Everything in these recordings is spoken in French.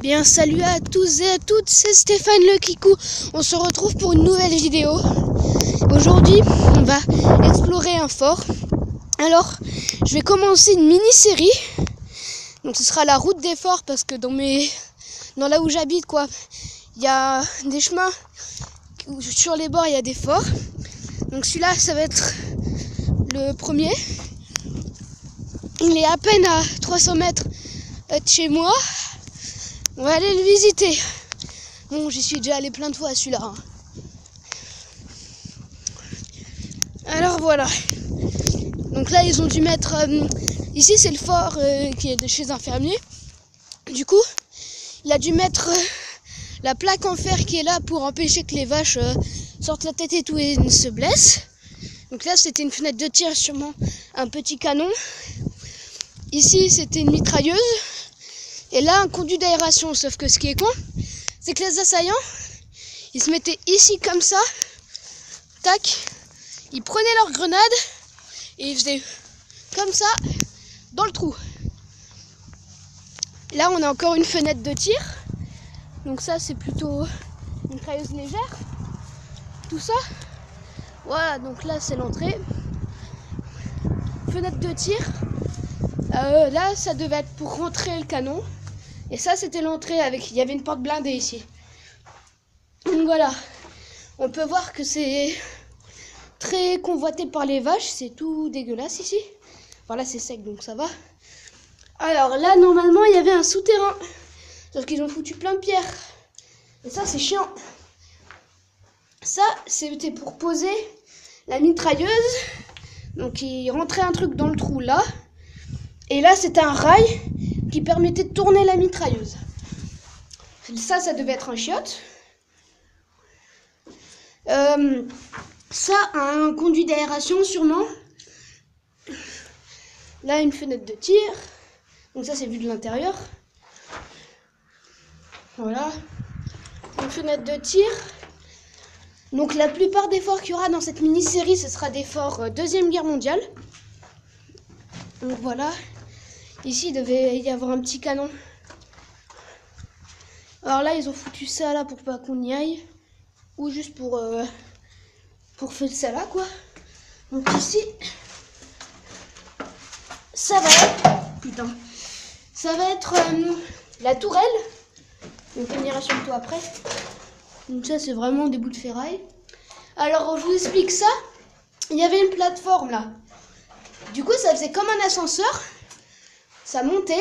Bien, salut à tous et à toutes, c'est Stéphane le Kikou. On se retrouve pour une nouvelle vidéo. Aujourd'hui, on va explorer un fort. Alors, je vais commencer une mini-série. Donc ce sera la route des forts parce que dans là où j'habite, quoi, il y a des chemins où sur les bords il y a des forts. Donc celui-là, ça va être le premier. Il est à peine à 300 mètres de chez moi. On va aller le visiter. Bon, j'y suis déjà allé plein de fois celui-là. Hein. Alors voilà. Donc là, ils ont dû mettre... ici, c'est le fort qui est de chez un fermier. Du coup, il a dû mettre la plaque en fer qui est là pour empêcher que les vaches sortent la tête et tout et ne se blessent. Donc là, c'était une fenêtre de tir, sûrement un petit canon. Ici, c'était une mitrailleuse. Et là, un conduit d'aération. Sauf que ce qui est con, c'est que les assaillants, ils se mettaient ici comme ça. Tac. Ils prenaient leur grenade et ils faisaient comme ça dans le trou. Là, on a encore une fenêtre de tir. Donc ça, c'est plutôt une mitrailleuse légère. Tout ça. Voilà, donc là, c'est l'entrée. Fenêtre de tir. Là, ça devait être pour rentrer le canon. Et ça, c'était l'entrée avec... Il y avait une porte blindée ici. Donc voilà. On peut voir que c'est très convoité par les vaches. C'est tout dégueulasse ici. Voilà, c'est sec, donc ça va. Alors là, normalement, il y avait un souterrain. Sauf qu'ils ont foutu plein de pierres. Et ça, c'est chiant. Ça, c'était pour poser la mitrailleuse. Donc, il rentrait un truc dans le trou là. Et là, c'était un rail qui permettait de tourner la mitrailleuse. Ça devait être un chiotte. Ça, un conduit d'aération, sûrement. Là, une fenêtre de tir. Donc ça, c'est vu de l'intérieur. Voilà. Une fenêtre de tir. Donc la plupart des forts qu'il y aura dans cette mini-série, ce sera des forts Deuxième Guerre mondiale. Donc voilà. Ici, il devait y avoir un petit canon. Alors là, ils ont foutu ça là pour pas qu'on y aille. Ou juste pour faire ça là, quoi. Donc ici, ça va être... Putain. Ça va être la tourelle. Donc on ira sur le toit après. Donc ça, c'est vraiment des bouts de ferraille. Alors, je vous explique ça. Il y avait une plateforme là. Du coup, ça faisait comme un ascenseur. Ça montait.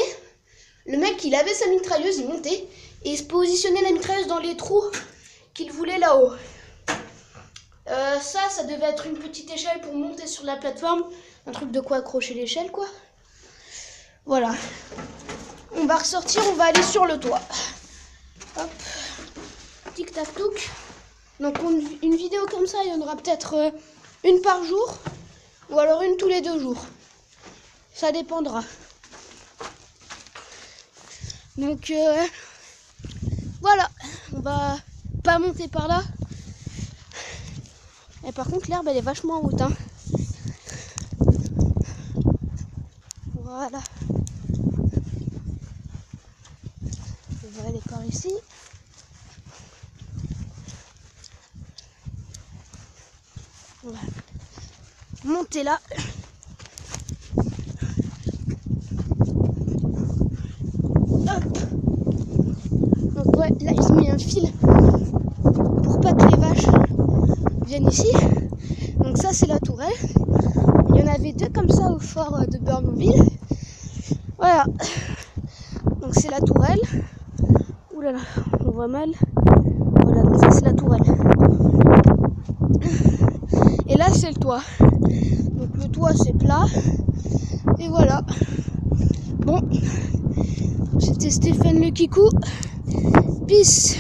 Le mec, il avait sa mitrailleuse, il montait. Et il se positionnait la mitrailleuse dans les trous qu'il voulait là-haut. Ça devait être une petite échelle pour monter sur la plateforme. Un truc de quoi accrocher l'échelle, quoi. Voilà. On va ressortir, on va aller sur le toit. Hop. Tic-tac-touc. Donc, une vidéo comme ça, il y en aura peut-être une par jour. Ou alors une tous les 2 jours. Ça dépendra. Donc, voilà. On va pas monter par là. Et par contre, l'herbe, elle est vachement haute. Hein. Voilà. On va aller par ici. On va monter là. Hop. Donc ouais, là ils ont mis un fil pour pas que les vaches viennent ici. Donc ça, c'est la tourelle. Il y en avait 2 comme ça au fort de Burnville. Voilà. Donc c'est la tourelle. Ouh là là, on voit mal. Voilà, donc ça c'est la tourelle. Et là c'est le toit. Donc le toit c'est plat. Et voilà. Bon. C'était Stéphane le Kikou. Peace.